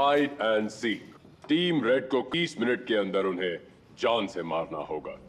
Hide and seek. Team red को 30 minute के अंदर उन्हें जान से मारना होगा।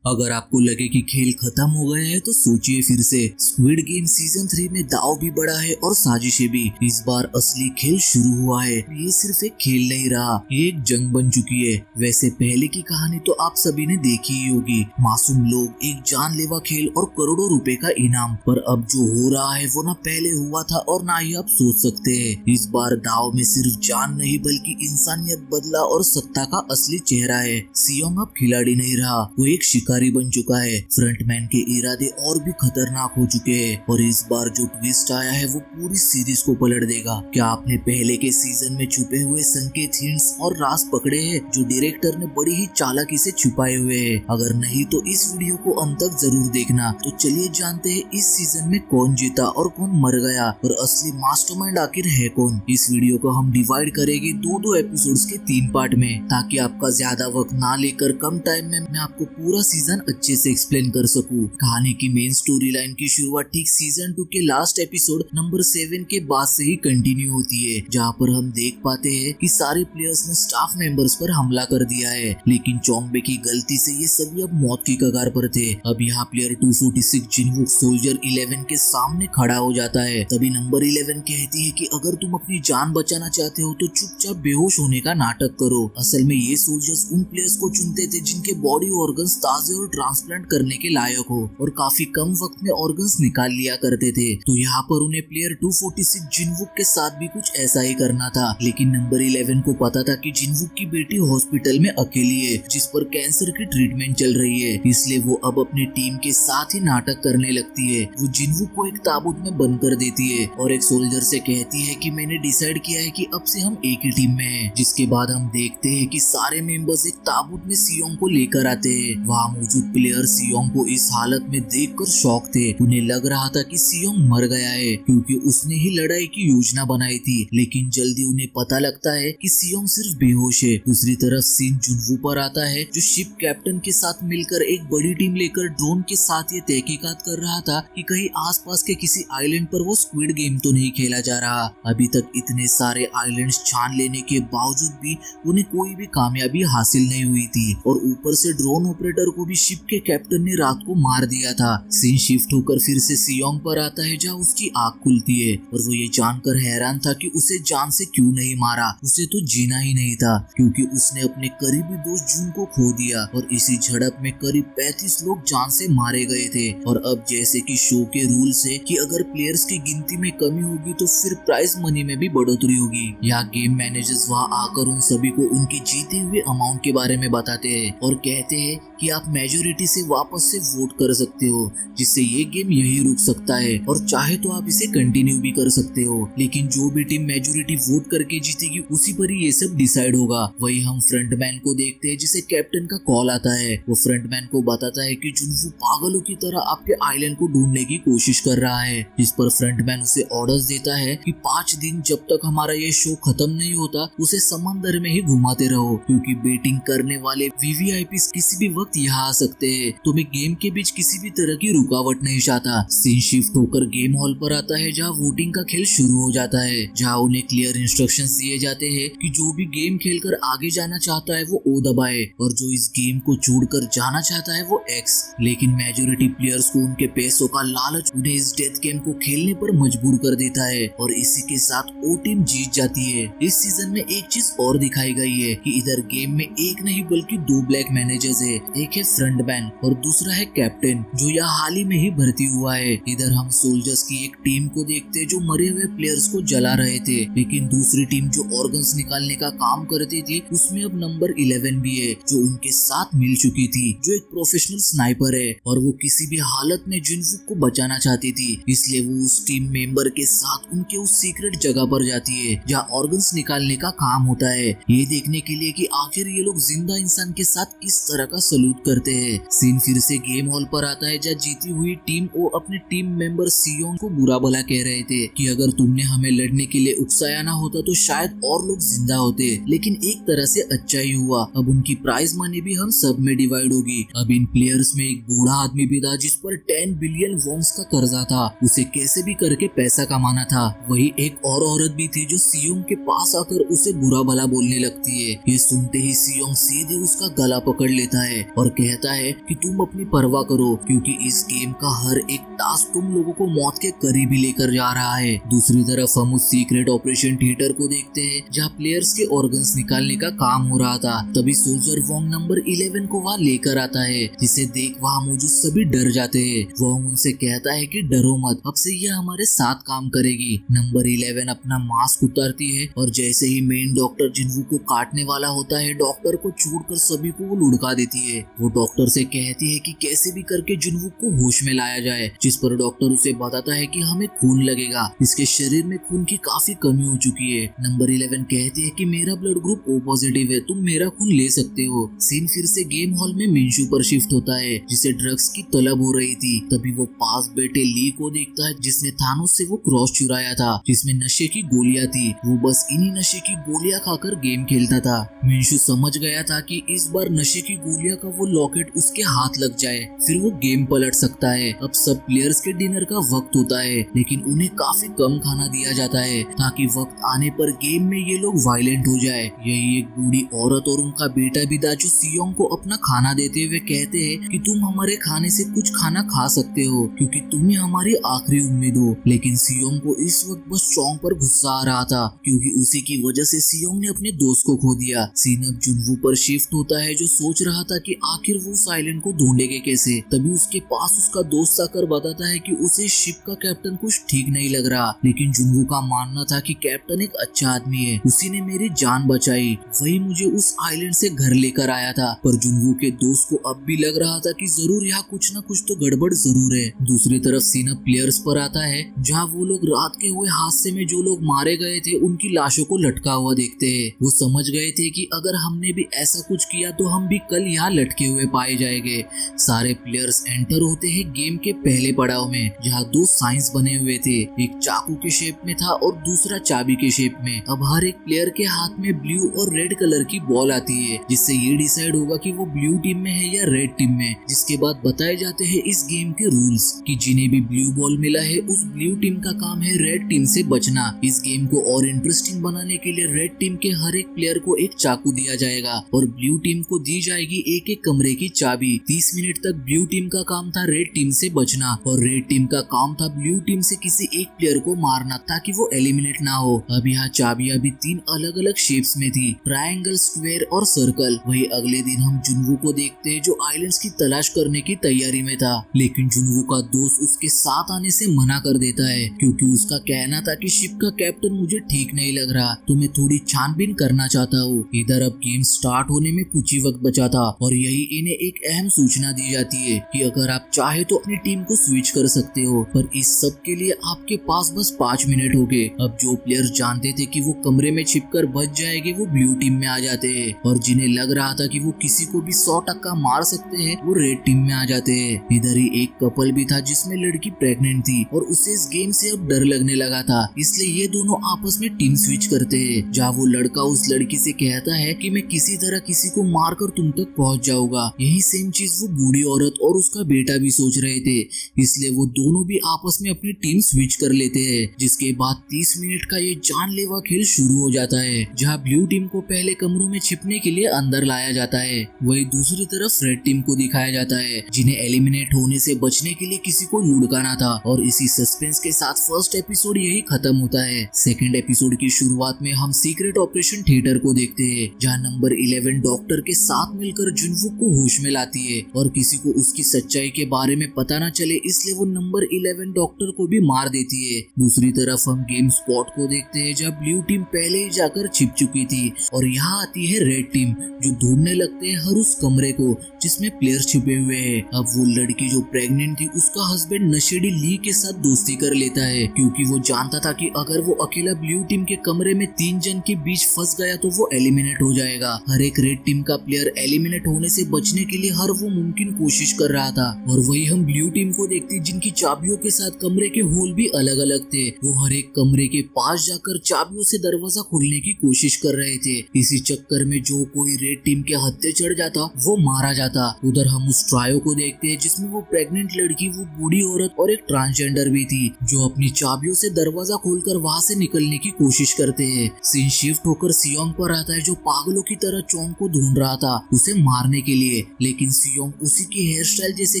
अगर आपको लगे कि खेल खत्म हो गया है तो सोचिए फिर से। स्क्विड गेम सीजन 3 में दाव भी बढ़ा है और साजिशें भी। इस बार असली खेल शुरू हुआ है। ये सिर्फ एक खेल नहीं रहा, ये एक जंग बन चुकी है। वैसे पहले की कहानी तो आप सभी ने देखी ही होगी, मासूम लोग, एक जानलेवा खेल और करोड़ों रुपए का इनाम। पर अब जो हो रहा है वो ना पहले हुआ था और ना ही आप सोच सकते हैं। इस बार दाव में सिर्फ जान नहीं बल्कि इंसानियत, बदला और सत्ता का असली चेहरा है। सियोंग अब खिलाड़ी नहीं रहा, वो एक शिकारी बन चुका है। फ्रंटमैन के इरादे और भी खतरनाक हो चुके हैं और इस बार जो ट्विस्ट आया है वो पूरी सीरीज को पलट देगा। क्या आपने पहले के सीजन में छुपे हुए संकेत, हिंट्स और राज पकड़े हैं जो डायरेक्टर ने बड़ी ही चालाकी से छुपाए हुए हैं? अगर नहीं तो इस वीडियो को अंत तक जरूर देखना। तो चलिए जानते हैं इस सीजन में कौन जीता और कौन मर गया और असली मास्टरमाइंड आखिर है कौन। इस वीडियो को हम डिवाइड करेंगे दो एपिसोड्स के 3 पार्ट में, ताकि आपका ज्यादा वक्त ना लेकर कम टाइम में मैं आपको पूरा सीजन अच्छे से एक्सप्लेन कर सकूं। कहानी की मेन स्टोरी लाइन की शुरुआत ठीक सीजन 2 के लास्ट एपिसोड नंबर 7 के बाद से ही कंटिन्यू होती है, जहां पर हम देख पाते हैं कि सारे प्लेयर्स ने स्टाफ मेंबर्स पर हमला कर दिया है। लेकिन चोंगबे की गलती से ये सभी अब मौत की कगार पर थे। अब यहाँ प्लेयर 246 जिनवुक सोल्जर 11 के सामने खड़ा हो जाता है। तभी नंबर 11 कहती है कि अगर तुम अपनी जान बचाना चाहते हो तो चुपचाप बेहोश होने का नाटक करो। असल में ये सोल्जर्स उन प्लेयर्स को चुनते थे जिनके बॉडी ऑर्गन्स ताजे और ट्रांसप्लांट करने के लायक हो और काफी कम वक्त में ऑर्गन्स निकाल लिया करते थे। तो यहाँ पर उन्हें प्लेयर 246 जिनवुक के साथ भी कुछ ऐसा ही करना था। लेकिन नंबर 11 को पता था कि जिनवुक की बेटी हॉस्पिटल में अकेली है जिस पर कैंसर की ट्रीटमेंट चल रही है, इसलिए वो अब अपनी टीम के साथ ही नाटक करने लगती है। वो जिनवुक को एक ताबूत में बंद कर देती है और एक सोल्जर से कहती है कि मैंने डिसाइड किया है कि अब से हम एक ही टीम में हैं। जिसके बाद हम देखते हैं कि सारे मेंबर्स एक ताबूत में सियोंग को लेकर आते हैं। वहाँ मौजूद प्लेयर सियोंग को इस हालत में देखकर शॉक थे। उन्हें लग रहा था कि सियोंग मर गया है क्योंकि उसने ही लड़ाई की योजना बनाई थी। लेकिन जल्दी उन्हें पता लगता है कि सियोंग सिर्फ बेहोश है। दूसरी तरफ सीन जुनवू पर आता है जो शिप कैप्टन के साथ मिलकर एक बड़ी टीम लेकर ड्रोन के साथ ये तहकीकात कर रहा था कि कहीं आसपास के किसी आइलैंड पर वो स्क्विड गेम तो नहीं खेला जा रहा। अभी तक इतने सारे आइलैंड्स छान लेने के बावजूद भी उन्हें कोई भी कामयाबी हासिल नहीं हुई थी और ऊपर से ड्रोन ऑपरेटर को भी शिप के कैप्टन ने रात को मार दिया था। सीन शिफ्ट होकर फिर से सियोंग पर आता है जहाँ उसकी आंख खुलती है और वो ये जानकर हैरान था कि उसे जान से क्यों नहीं मारा। उसे तो जीना ही नहीं था क्योंकि उसने अपने करीबी दोस्त जून को खो दिया और इसी झड़प में करीब 35 लोग जान से मारे गए थे। और अब जैसे कि शो के रूल्स है कि अगर प्लेयर्स की गिनती में कमी होगी तो फिर प्राइज मनी में भी बढ़ोतरी होगी। यहाँ गेम मैनेजर्स वहाँ आकर उन सभी को उनके जीते हुए अमाउंट के बारे में बताते हैं और कहते हैं कि आप मेजोरिटी से वापस से वोट कर सकते हो, जिससे ये गेम यही रुक सकता है और चाहे तो आप इसे कंटिन्यू भी कर सकते हो। लेकिन जो भी टीम मेजोरिटी वोट करके जीतेगी उसी पर ही ये सब डिसाइड होगा। वही हम फ्रंटमैन को देखते हैं जिसे कैप्टन का कॉल आता है। वो फ्रंटमैन को बताता है कि जुनवू पागलों की तरह आपके आइलैंड को ढूंढने की कोशिश कर रहा है। इस पर फ्रंटमैन उसे ऑर्डर्स देता है कि 5 दिन जब तक हमारा ये शो खत्म नहीं होता उसे समंदर में ही घुमाते रहो, क्योंकि बेटिंग करने वाले वीवीआईपी किसी भी वक्त यहाँ आ सकते हैं। तो मैं गेम के बीच किसी भी तरह की रुकावट नहीं चाहता। सीन शिफ्ट होकर गेम हॉल पर आता है जहाँ वोटिंग का खेल शुरू हो जाता है, जहाँ उन्हें क्लियर इंस्ट्रक्शंस दिए जाते हैं कि जो भी गेम खेलकर आगे जाना चाहता है वो ओ दबाए और जो इस गेम को छोड़कर जाना चाहता है वो एक्स। लेकिन मेजोरिटी प्लेयर्स को उनके पैसों का लालच उन्हें इस डेथ गेम को खेलने पर मजबूर कर देता है और इसी के साथ ओ टीम जीत जाती है। इस सीजन में एक चीज और दिखाई गई है कि इधर गेम में एक नहीं बल्कि 2 ब्लैक मैनेजर्स है। एक है फ्रंटमैन और दूसरा है कैप्टन जो यहाँ हाल ही में ही भर्ती हुआ है। इधर हम सोल्जर्स की एक टीम को देखते जो मरे हुए प्लेयर्स को जला रहे थे, लेकिन दूसरी टीम जो ऑर्गन्स निकालने का काम करती थी उसमें अब नंबर 11 भी है जो उनके साथ मिल चुकी थी, जो एक प्रोफेशनल स्नाइपर है और वो किसी भी हालत में जिनवुक को बचाना चाहती थी। इसलिए वो उस टीम मेंबर के साथ उनके उस सीक्रेट जगह पर जाती है जहाँ ऑर्गन्स निकालने का काम होता है, ये देखने के लिए कि आखिर ये लोग जिंदा इंसान के साथ किस तरह का सलूट करते करते हैं। सीन फिर से गेम हॉल पर आता है, जहाँ जीती हुई टीम वो अपने टीम मेंबर सियोंग को बुरा भला कह रहे थे कि अगर तुमने हमें लड़ने के लिए उकसाया ना होता तो शायद और लोग जिंदा होते, लेकिन एक तरह से अच्छा ही हुआ। अब उनकी प्राइज मनी भी हम सब में डिवाइड होगी। अब इन प्लेयर्स में एक बूढ़ा आदमी भी था जिस पर 10 बिलियन वोंग्स का कर्जा था, उसे कैसे भी करके पैसा कमाना था। वही एक और औरत भी थी जो सियोंग के पास आकर उसे बुरा भला बोलने लगती है। ये सुनते ही सियोंग सीधे उसका गला पकड़ लेता है और कहता है कि तुम अपनी परवाह करो, क्योंकि इस गेम का हर एक टास्क तुम लोगों को मौत के करीब ही लेकर जा रहा है। दूसरी तरफ हम उस सीक्रेट ऑपरेशन थिएटर को देखते हैं जहाँ प्लेयर्स के ऑर्गन्स निकालने का काम हो रहा था। तभी सोल्जर वोंग नंबर 11 को वहाँ लेकर आता है, जिसे देख वहाँ मौजूद सभी डर जाते हैं। वोंग उनसे कहता है कि डरो मत, अब से यह हमारे साथ काम करेगी। नंबर 11 अपना मास्क उतारती है और जैसे ही मेन डॉक्टर जिन्वू को काटने वाला होता है, डॉक्टर को छोड़कर सभी को वो लुढ़का देती है। वो डॉक्टर से कहती है कि कैसे भी करके जिन्वू को होश में लाया जाए, जिस पर डॉक्टर उसे बताता है कि हमें खून लगेगा, इसके शरीर में खून की काफी कमी हो चुकी है। नंबर 11 कहती है कि मेरा ब्लड ग्रुप ओ पॉजिटिव है, तुम मेरा खून ले सकते हो। सीन फिर से गेम हॉल में मिंशू पर शिफ्ट होता है, जिसे ड्रग्स की तलब हो रही थी। तभी वो पास बैठे ली को देखता है, जिसने थानोस से वो क्रॉस चुराया था जिसमें नशे की गोलियां थी। वो बस इन्हीं नशे की गोलियां खाकर गेम खेलता था। मिंशू समझ गया था कि इस बार नशे की गोलियां का वो लॉकेट उसके हाथ लग जाए, फिर वो गेम पलट सकता है। अब सब प्लेयर्स के डिनर का वक्त होता है, लेकिन उन्हें काफी कम खाना दिया जाता है ताकि वक्त आने पर गेम में ये लोग वायलेंट हो जाए। यही एक बूढ़ी औरत और उनका बेटा भी था जो सियोंग को अपना खाना देते हुए कहते हैं कि तुम हमारे खाने से कुछ खाना खा सकते हो, क्योंकि तुम ही हमारी आखिरी उम्मीद हो। लेकिन सियोंग को इस वक्त बस चोंग पर गुस्सा आ रहा था, क्योंकि उसी की वजह से सियोंग ने अपने दोस्त को खो दिया। सीन अब जुनवू पर शिफ्ट होता है, जो सोच रहा था कि आखिर वो साइलेंट को ढूंढेंगे कैसे। तभी उसके पास उसका दोस्त आकर बताता है कि उसे शिप का कैप्टन कुछ ठीक नहीं लग रहा, लेकिन जुनवू का मानना था कि कैप्टन एक अच्छा आदमी है, उसी ने मेरी जान बचाई, वही मुझे उस आइलैंड से घर लेकर आया था। पर जुनवू के दोस्त को अब भी लग रहा था कि जरूर यहाँ कुछ न कुछ तो गड़बड़ जरूर है। दूसरी तरफ सीन अब प्लेयर्स पर आता है, जहाँ वो लोग रात के हुए हादसे में जो लोग मारे गए थे उनकी लाशों को लटका हुआ देखते हैं। वो समझ गए थे कि अगर हमने भी ऐसा कुछ किया तो हम भी कल यहाँ लटके हुए पाए जाएंगे। सारे प्लेयर्स एंटर होते हैं गेम के पहले पड़ाव में, जहाँ दो साइंस बने हुए थे, एक चाकू के शेप में था और दूसरा चाबी के शेप में। अब हर एक प्लेयर के हाथ में ब्लू और रेड कलर की बॉल आती है, जिससे ये डिसाइड होगा कि वो ब्लू टीम में है या रेड टीम में। जिसके बाद बताए जाते हैं इस गेम के रूल्स कि जिन्हें भी ब्लू बॉल मिला है उस ब्लू टीम का काम है रेड टीम से बचना। इस गेम को और इंटरेस्टिंग बनाने के लिए रेड टीम के हर एक प्लेयर को एक चाकू दिया जाएगा और ब्लू टीम को दी जाएगी एक एक कमरे की चाबी। 30 मिनट तक ब्लू टीम का काम था रेड टीम से बचना और रेड टीम का काम था ब्लू टीम से किसी एक प्लेयर को मारना ताकि वो एलिमिनेट ना हो। अब यहाँ चाबियां भी 3 अलग अलग शेप्स में थी, ट्रायंगल, स्क्वायर और सर्कल। वही अगले दिन हम जुनवू को देखते हैं, जो आइलैंड्स की तलाश करने की तैयारी में था, लेकिन जुनवू का दोस्त उसके साथ आने से मना कर देता है, क्योंकि उसका कहना था कि शिप का कैप्टन मुझे ठीक नहीं लग रहा, तो मैं थोड़ी छानबीन करना चाहता हूँ। इधर अब गेम स्टार्ट होने में कुछ ही वक्त बचा था और यही इन्हें एक अहम सूचना दी जाती है कि अगर आप चाहे तो अपनी टीम को स्विच कर सकते हो, पर इस सब के लिए आपके पास बस 5 मिनट हो गए। अब जो प्लेयर्स जानते थे कि वो कमरे में छिपकर बच जाएंगे वो ब्लू टीम में आ जाते हैं, और जिन्हें लग रहा था कि वो किसी को भी 100% मार सकते हैं वो रेड टीम में आ जाते हैं। इधर ही एक कपल भी था जिसमें लड़की प्रेग्नेंट थी और उसे इस गेम से अब डर लगने लगा था, इसलिए ये दोनों आपस में टीम स्विच करते हैं, जहाँ वो लड़का उस लड़की से कहता है कि मैं किसी तरह किसी को मारकर तुम तक पहुंच जाऊंगा। यही सेम चीज वो बूढ़ी औरत और उसका बेटा भी सोच रहे थे, इसलिए वो दोनों भी आपस में अपनी टीम स्विच कर लेते हैं। जिसके बाद 30 मिनट का ये जानलेवा खेल शुरू हो जाता है, जहाँ ब्लू टीम को पहले कमरों में छिपने के लिए अंदर लाया जाता है, वही दूसरी तरफ रेड टीम को दिखाया जाता है, जिन्हें एलिमिनेट होने से बचने के लिए किसी को लुढ़काना था। और इसी सस्पेंस के साथ फर्स्ट एपिसोड यही खत्म होता है। सेकंड एपिसोड की शुरुआत में हम सीक्रेट ऑपरेशन थिएटर को देखते हैं, जहाँ नंबर 11 डॉक्टर के साथ मिलकर जुनवू को होश में लाती है और किसी को उसकी सच्चाई के बारे में पता न चले, इसलिए वो नंबर 11 डॉक्टर को भी मार देती है। दूसरी तरफ हम गेम स्पॉट को देखते हैं, जहाँ ब्लू टीम पहले ही जाकर छिप चुकी थी और यहाँ आती है रेड टीम, जो ढूंढने लगते हैं हर उस कमरे को जिसमें प्लेयर छिपे हुए हैं। अब वो लड़की जो प्रेग्नेंट थी उसका हस्बैंड नशेड़ी ली के साथ दोस्ती कर लेता है, क्योंकि वो जानता था कि अगर वो अकेला ब्लू टीम के कमरे में 3 जन के बीच फंस गया तो वो एलिमिनेट हो जाएगा। हर एक रेड टीम का प्लेयर एलिमिनेट होने से बचने बचने के लिए हर वो मुमकिन कोशिश कर रहा था। और वही हम ब्लू टीम को देखते जिनकी चाबियों के साथ कमरे के होल भी अलग अलग थे। वो हर एक कमरे के पास जाकर चाबियों से दरवाजा खोलने की कोशिश कर रहे थे। इसी चक्कर में जो कोई रेड टीम के हत्थे चढ़ जाता वो मारा जाता। उधर हम उस ट्रायो को देखते हैं जिसमें वो प्रेग्नेंट लड़की, वो बूढ़ी औरत और एक ट्रांसजेंडर भी थी जो अपनी चाबियों से दरवाजा खोलकर वहां से निकलने की कोशिश करते हैं। सीन शिफ्ट होकर सियोंग पर आता है जो पागलों की तरह चोंग को ढूंढ रहा था उसे मारने के लिए, लेकिन सियोंग उसी की हेयर स्टाइल जैसे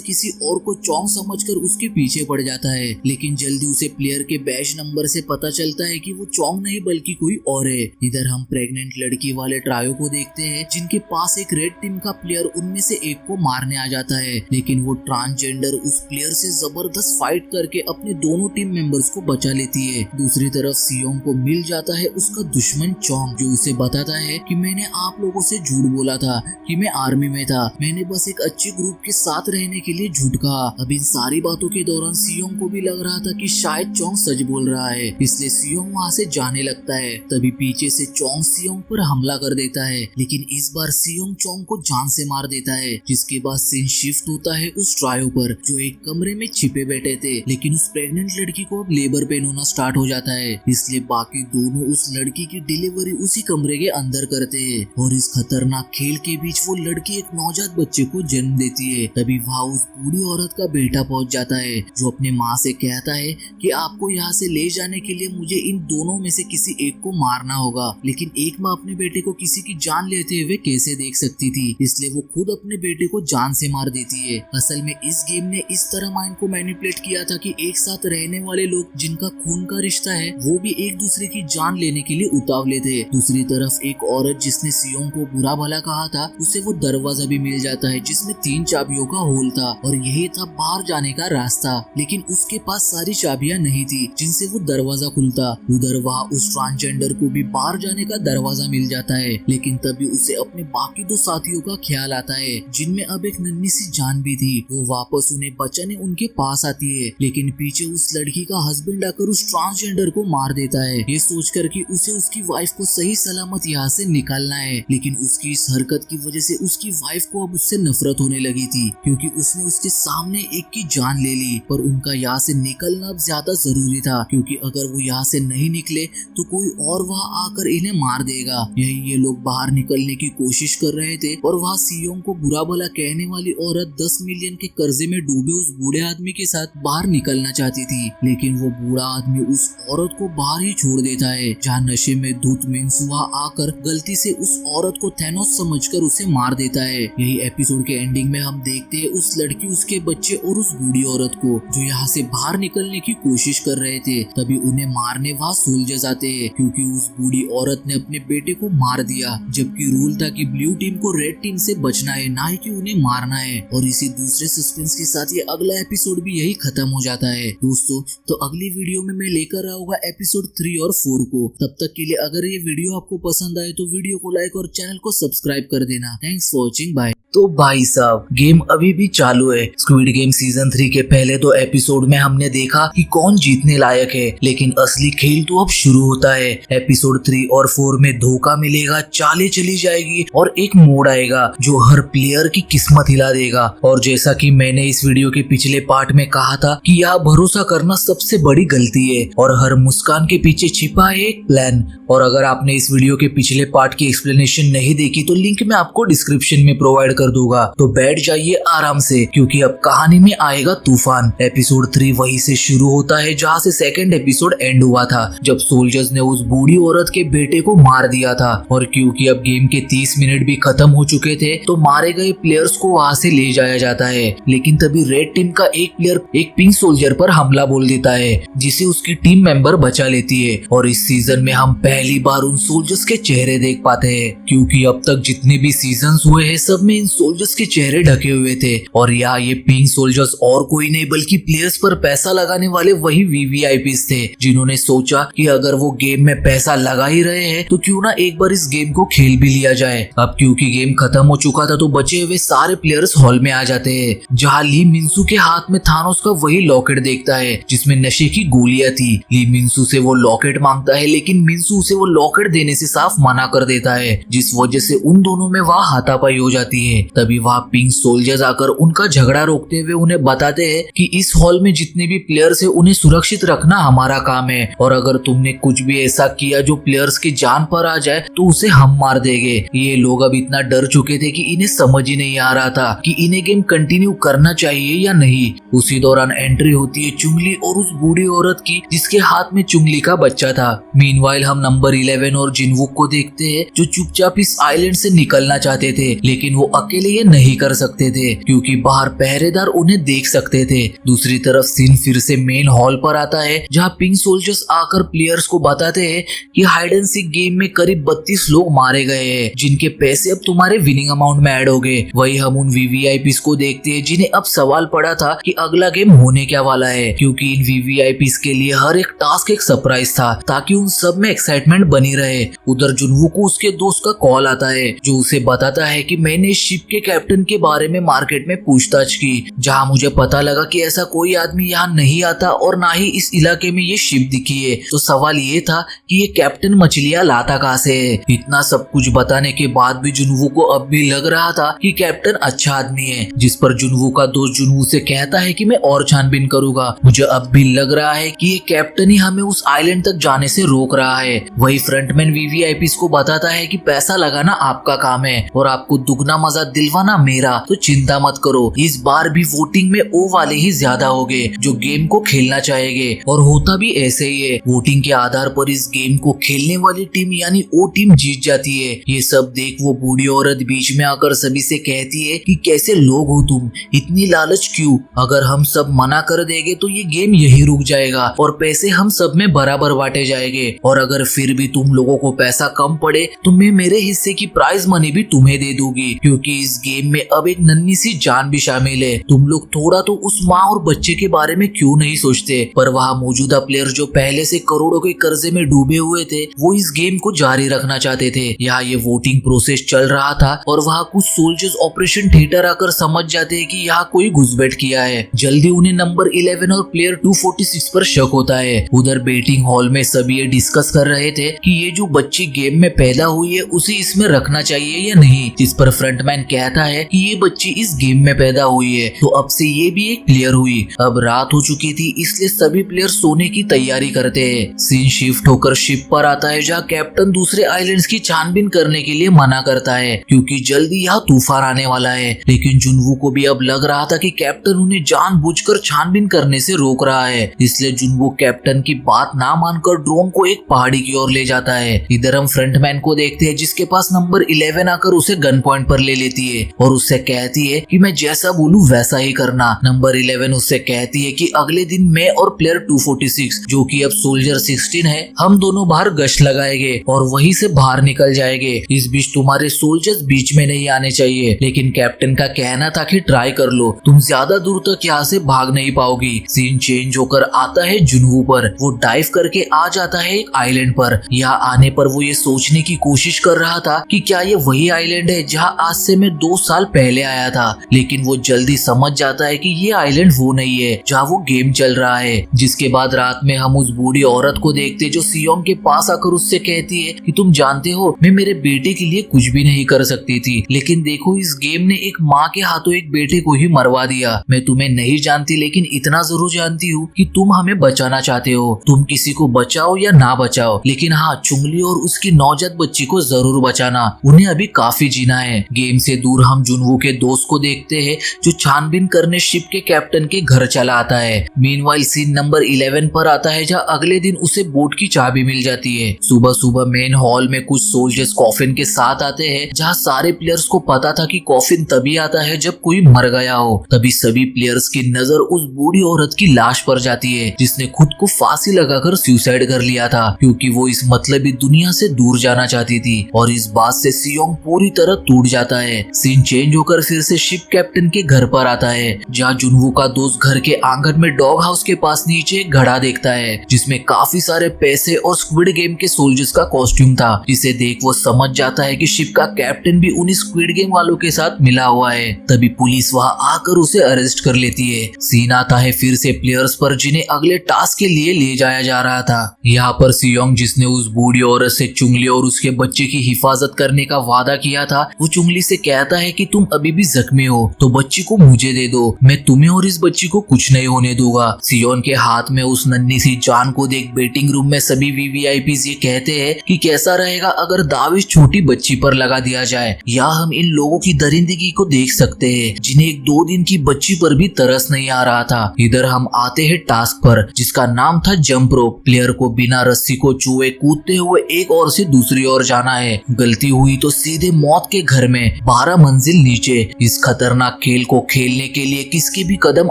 किसी और को चोंग समझकर उसके पीछे पड़ जाता है। लेकिन जल्दी उसे प्लेयर के बैच नंबर से पता चलता है कि वो चोंग नहीं बल्कि कोई और है। इधर हम प्रेग्नेंट लड़की वाले ट्रायो को देखते हैं जिनके पास एक रेड टीम का प्लेयर उनमें से एक को मारने आ जाता है, लेकिन वो ट्रांसजेंडर उस प्लेयर से जबरदस्त फाइट करके अपने दोनों टीम मेंबर्स को बचा लेती है। दूसरी तरफ सियोंग को मिल जाता है उसका दुश्मन चोंग जो उसे बताता है कि मैंने आप लोगों से झूठ बोला था कि मैं आर्मी में था, मैंने बस एक अच्छे ग्रुप के साथ रहने के लिए झूठ कहा। अब इन सारी बातों के दौरान सियोंग को भी लग रहा था कि शायद चोंग सच बोल रहा है, इसलिए सियोंग वहाँ से जाने लगता है। तभी पीछे से चोंग सियोंग पर हमला कर देता है, लेकिन इस बार सियोंग चोंग को जान से मार देता है। जिसके बाद सीन शिफ्ट होता है उस ट्रायो पर जो एक कमरे में छिपे बैठे थे, लेकिन उस प्रेग्नेंट लड़की को अब लेबर पेन होना स्टार्ट हो जाता है, इसलिए बाकी दोनों उस लड़की की डिलीवरी उसी कमरे के अंदर करते हैं। और इस खतरनाक खेल के बीच वो लड़की एक नवजात बच्चे को जन्म देती है। तभी वहाँ उस बूढ़ी औरत का बेटा पहुंच जाता है जो अपने माँ से कहता है कि आपको यहाँ से ले जाने के लिए मुझे इन दोनों में से किसी एक को मारना होगा। लेकिन एक माँ अपने बेटे को किसी की जान लेते हुए कैसे देख सकती थी, इसलिए वो खुद अपने बेटे को जान से मार देती है। असल में इस गेम ने इस तरह माइंड को मैनिपुलेट किया था कि एक साथ रहने वाले लोग जिनका खून का रिश्ता है वो भी एक दूसरे की जान लेने के लिए उतावले थे। दूसरी तरफ एक औरत जिसने सियोंग को बुरा भला कहा था उसे वो दरवाजा भी मिल जाता है जिसमें 3 चाबियों का होल था और यही था बाहर जाने का रास्ता, लेकिन उसके पास सारी चाबियां नहीं थी जिनसे वो दरवाजा खुलता। उधर वहाँ उस ट्रांसजेंडर को भी बाहर जाने का दरवाजा मिल जाता है, लेकिन तभी उसे अपने बाकी 2 साथियों का ख्याल आता है जिनमें अब एक नन्ही सी जान भी थी। वो वापस उन्हें बचाने उनके पास आती है, लेकिन पीछे उस लड़की का हस्बैंड आकर उस ट्रांसजेंडर को मार देता है, ये सोचकर कि उसे उसकी वाइफ को सही सलामत यहाँ से निकालना है। लेकिन उसकी इस हरकत की वजह से उसकी वाइफ को अब उससे नफरत होने लगी थी क्योंकि उसने उसके सामने एक की जान ले ली। पर उनका यहाँ से निकलना अब ज्यादा जरूरी था क्योंकि अगर वो यहाँ से नहीं निकले तो कोई और वहाँ आकर इन्हें मार देगा। यही ये लोग बाहर निकलने की कोशिश कर रहे थे और वहाँ सियोंग को बुरा भला कहने वाली औरत 10 मिलियन के कर्जे में डूबे उस बूढ़े आदमी के साथ बाहर निकलना चाहती थी, लेकिन वो बूढ़ा आदमी उस औरत को बाहर ही छोड़ देता है। जहाँ नशे में धुत मिंसुआ आकर गलती से उस औरत को थैनोस समझकर उसे मार देता है। यही एपिसोड के एंडिंग में हम देखते हैं उस लड़की, उसके बच्चे और उस बूढ़ी औरत को जो यहाँ से बाहर निकलने की कोशिश कर रहे थे। तभी उन्हें मारने वहाँ सोल्जर्स आते हैं क्योंकि उस बूढ़ी औरत ने अपने बेटे को मार दिया, जबकि रूल था कि ब्लू टीम को रेड टीम से बचना है, ना ही कि उन्हें मारना है। और इसी दूसरे सस्पेंस के साथ ये अगला एपिसोड भी यही खत्म हो जाता है। दोस्तों तो अगली वीडियो में मैं लेकर आऊंगा एपिसोड 3 और 4 को। तब तक के लिए अगर ये वीडियो आपको पसंद आए तो वीडियो को लाइक और चैनल को सब्सक्राइब कर देना। Thanks for watching, bye. तो भाई साहब गेम अभी भी चालू है। स्क्विड गेम सीजन 3 के पहले 2 एपिसोड में हमने देखा कि कौन जीतने लायक है, लेकिन असली खेल तो अब शुरू होता है। एपिसोड 3 और 4 में धोखा मिलेगा, चालें चली जाएगी और एक मोड़ आएगा जो हर प्लेयर की किस्मत हिला देगा। और जैसा कि मैंने इस वीडियो के पिछले पार्ट में कहा था कि यहाँ भरोसा करना सबसे बड़ी गलती है और हर मुस्कान के पीछे छिपा है एक प्लान। और अगर आपने इस वीडियो के पिछले पार्ट की एक्सप्लेनेशन नहीं देखी तो लिंक मैं आपको डिस्क्रिप्शन में प्रोवाइड कर दूंगा, तो बैठ जाइए आराम से क्योंकि अब कहानी में आएगा तूफान। एपिसोड 3 वहीं से शुरू होता है जहाँ से सेकंड एपिसोड एंड हुआ था, जब सोल्जर्स ने उस बूढ़ी औरत के बेटे को मार दिया था। और क्योंकि अब गेम के 30 मिनट भी खत्म हो चुके थे तो मारे गए प्लेयर्स को वहाँ से ले जाया जाता है। लेकिन तभी रेड टीम का एक प्लेयर एक पिंक सोल्जर पर हमला बोल देता है जिसे उसकी टीम मेंबर बचा लेती है। और इस सीजन में हम पहली बार उन सोल्जर्स के चेहरे देख पाते हैं क्योंकि अब तक जितने भी सीजन्स हुए हैं सब में इन सोल्जर्स के चेहरे ढके हुए थे। और यहाँ ये पिंक सोल्जर्स और कोई नहीं बल्कि प्लेयर्स पर पैसा लगाने वाले वही वीवीआईपीज थे जिन्होंने सोचा कि अगर वो गेम में पैसा लगा ही रहे हैं तो क्यों ना एक बार इस गेम को खेल भी लिया जाए। अब क्योंकि गेम खत्म हो चुका था तो बचे हुए सारे प्लेयर्स हॉल में आ जाते हैं जहाँ ली मिंसू के हाथ में थानोस का वही लॉकेट देखता है जिसमें नशे की गोलियां थी। ली मिंसू से वो लॉकेट मांगता है लेकिन मिंसू उसे वो लॉकेट देने से साफ मना कर देता है, जिस वजह से उन दोनों में वहाँ हाथापाई हो जाती है। तभी वहाँ पिंक सोल्जर्स आकर उनका झगड़ा रोकते हुए उन्हें बताते हैं कि इस हॉल में जितने भी प्लेयर्स है उन्हें सुरक्षित रखना हमारा काम है, और अगर तुमने कुछ भी ऐसा किया जो प्लेयर्स की जान पर आ जाए तो उसे हम मार देंगे। ये लोग अब इतना डर चुके थे कि इन्हें समझ ही नहीं आ रहा था कि इन्हें गेम कंटिन्यू करना चाहिए या नहीं। उसी दौरान एंट्री होती है चुंगली और उस बूढ़ी औरत की जिसके हाथ में चुंगली का बच्चा था। मीनवाइल हम नंबर 11 और जिनवुक को देखते हैं जो चुपचाप इस आइलैंड से निकलना चाहते थे, लेकिन वो अकेले ये नहीं कर सकते थे क्योंकि बाहर पहरेदार उन्हें देख सकते थे। दूसरी तरफ सीन फिर से मेन हॉल पर आता है जहाँ पिंक सोल्जर्स आकर प्लेयर्स को बताते हैं कि हाइड एंड सीक गेम में करीब 32 लोग मारे गए हैं जिनके पैसे अब तुम्हारे विनिंग अमाउंट में ऐड हो गए। वही हम उन वीवीआईपीस को देखते हैं जिन्हें अब सवाल पड़ा था कि अगला गेम होने क्या वाला है, क्योंकि इन वीवीआईपीस के लिए हर एक टास्क एक सरप्राइज था ताकि उन सब में एक्साइटमेंट बनी रहे। उधर जुनवू को उसके दोस्त का कॉल आता है जो उसे बताता है कि मैंने इस शिप के कैप्टन के बारे में मार्केट में पूछताछ की, जहाँ मुझे पता लगा कि ऐसा कोई आदमी यहाँ नहीं आता और ना ही इस इलाके में ये शिप दिखी है। तो सवाल ये था कि ये कैप्टन मछलियाँ लाता कहाँ से है। इतना सब कुछ बताने के बाद भी जुनवू को अब भी लग रहा था कि कैप्टन अच्छा आदमी है, जिस पर जुनवू का दोस्त जुनवू से कहता है कि मैं और छानबीन करूंगा। मुझे अब भी लग रहा है कि ये कैप्टन ही हमें उस आइलैंड तक जाने से रोक रहा है। वही फ्रंटमैन वीवीआईपीस को बताता है कि पैसा लगाना आपका काम है और आपको दुगना मजा दिलवाना मेरा, तो चिंता मत करो, इस बार भी वोटिंग में ओ वाले ही ज्यादा होंगे जो गेम को खेलना चाहेंगे, और होता भी ऐसे ही है। वोटिंग के आधार पर इस गेम को खेलने वाली टीम यानी ओ टीम जीत जाती है। ये सब देख वो बूढ़ी औरत बीच में आकर सभी से कहती है कि कैसे लोग हो तुम, इतनी लालच क्यों? अगर हम सब मना कर देंगे तो ये गेम यही रुक जाएगा और पैसे हम सब में बराबर बांटे जाएंगे, और अगर फिर भी तुम लोगों को पैसा कम पड़े तो मैं मेरे हिस्से की प्राइज मनी भी तुम्हें दे दूंगी, क्योंकि इस गेम में अब एक नन्ही सी जान भी शामिल है। तुम लोग थोड़ा तो उस माँ और बच्चे के बारे में क्यों नहीं सोचते? पर वहाँ मौजूदा प्लेयर जो पहले से करोड़ों के कर्जे में डूबे हुए थे वो इस गेम को जारी रखना चाहते थे। यहाँ ये वोटिंग प्रोसेस चल रहा था और वहाँ कुछ सोल्जर्स ऑपरेशन थिएटर आकर समझ जाते हैं कि यहाँ कोई घुसपैठ किया है। जल्दी उन्हें नंबर 11 और प्लेयर 246 पर शक होता है। उधर बेटिंग हॉल में सभी ये डिस्कस कर रहे थे कि ये जो बच्ची गेम में पैदा हुई है उसे इसमें रखना चाहिए या नहीं, जिस पर फ्रंटमैन कहता है कि ये बच्ची इस गेम में पैदा हुई है तो अब से ये भी एक क्लियर हुई। अब रात हो चुकी थी इसलिए सभी प्लेयर सोने की तैयारी करते हैं। सीन शिफ्ट होकर शिप पर आता है जहाँ कैप्टन दूसरे आइलैंड्स की छानबीन करने के लिए मना करता है क्योंकि जल्दी यहाँ तूफान आने वाला है, लेकिन जुनवू को भी अब लग रहा था कि कैप्टन उन्हें जानबूझकर छानबीन करने से रोक रहा है, इसलिए जुनवू कैप्टन की बात ना मानकर ड्रोन को एक पहाड़ी की ओर ले जाता है। इधर हम फ्रंटमैन को देखते हैं जिसके पास नंबर 11 आकर उसे गन पॉइंट पर ले लेती है और उससे कहती है कि मैं जैसा बोलूं वैसा ही करना। नंबर 11 उससे कहती है कि अगले दिन मैं और प्लेयर 246 जो कि अब सोल्जर 16 है हम दोनों बाहर गश्त लगाएंगे और वहीं से बाहर निकल जाएंगे। इस बीच तुम्हारे सोल्जर्स बीच में नहीं आने चाहिए, लेकिन कैप्टन का कहना था कि ट्राई कर लो, तुम ज्यादा दूर तक यहाँ से भाग नहीं पाओगी। सीन चेंज होकर आता है जुनवू पर। वो डाइव करके आ जाता है एक आइलैंड पर। यहाँ आने पर वो ये सोचने की कोशिश कर रहा था कि क्या ये वही आइलैंड है जहाँ आज से मैं 2 साल पहले आया था, लेकिन वो जल्दी समझ जाता है कि ये आइलैंड वो नहीं है जहाँ वो गेम चल रहा है। जिसके बाद रात में हम उस बूढ़ी औरत को देखते जो सियोंग के पास आकर उससे कहती है कि तुम जानते हो मैं मेरे बेटे के लिए कुछ भी नहीं कर सकती थी, लेकिन देखो इस गेम ने एक माँ के हाथों एक बेटे को ही मरवा दिया। मैं तुम्हें नहीं जानती लेकिन इतना जरूर जानती हूँ कि तुम हमें बचाना चाहते हो। तुम किसी को बचाओ या ना बचाओ, लेकिन हाँ चुंगली और उसकी नवजात बच्ची को जरूर बचाना, उन्हें अभी काफी जीना है। गेम से दूर हम जुनवू के दोस्त को देखते हैं जो छानबीन करने शिप के कैप्टन के घर चला आता है। मीनवाइल सीन नंबर 11 पर आता है जहाँ अगले दिन उसे बोट की चाबी मिल जाती है। सुबह सुबह मेन हॉल में कुछ सोल्जर्स कॉफिन के साथ आते हैं जहाँ सारे प्लेयर्स को पता था कि कॉफिन तभी आता है जब कोई मर गया हो। तभी सभी प्लेयर्स की नजर उस बूढ़ी औरत की लाश पर जाती है जिसने खुद को फांसी लगाकर सुसाइड कर लिया था क्योंकि वो इस मतलबी दुनिया से दूर जाना चाहती थी, और इस बात से सियोंग पूरी तरह टूट जाता है। सीन चेंज होकर फिर से शिप कैप्टन के घर पर आता है जहाँ जुनवू का दोस्त घर के आंगन में डॉग हाउस के पास नीचे एक घड़ा देखता है जिसमें काफी सारे पैसे और स्क्विड गेम के सोल्जर्स का कॉस्ट्यूम था, जिसे देख वो समझ जाता है कि शिप का कैप्टन भी उन्हीं स्क्विड गेम वालों के साथ मिला हुआ है। तभी पुलिस वहाँ आकर उसे अरेस्ट कर लेती है। सीन आता है फिर से प्लेयर्स पर जिन्हें अगले टास्क के लिए ले जाया जा रहा था। यहाँ पर सियोंग जिसने उस बूढ़ी औरत से चुंगली और उसके बच्चे की हिफाजत करने का वादा किया था वो चुंगली से कहता है कि तुम अभी भी जख्मी हो तो बच्ची को मुझे दे दो, मैं तुम्हें और इस बच्ची को कुछ नहीं होने दूंगा। सियोन के हाथ में उस नन्ही सी जान को देख वेटिंग रूम में सभी वीवीआईपीज ये कहते हैं कि कैसा रहेगा अगर दाव इस छोटी बच्ची पर लगा दिया जाए, या हम इन लोगों की दरिंदगी को देख सकते हैं जिन्हें एक 2 दिन की बच्ची पर भी तरस नहीं आ रहा था। इधर हम आते हैं टास्क पर जिसका नाम था जंप रोप। प्लेयर को बिना रस्सी को छुए कूदते हुए एक ओर से दूसरी ओर जाना है। गलती हुई तो सीधे मौत के घर में 12 मंजिल नीचे। इस खतरनाक खेल को खेलने के लिए किसके भी कदम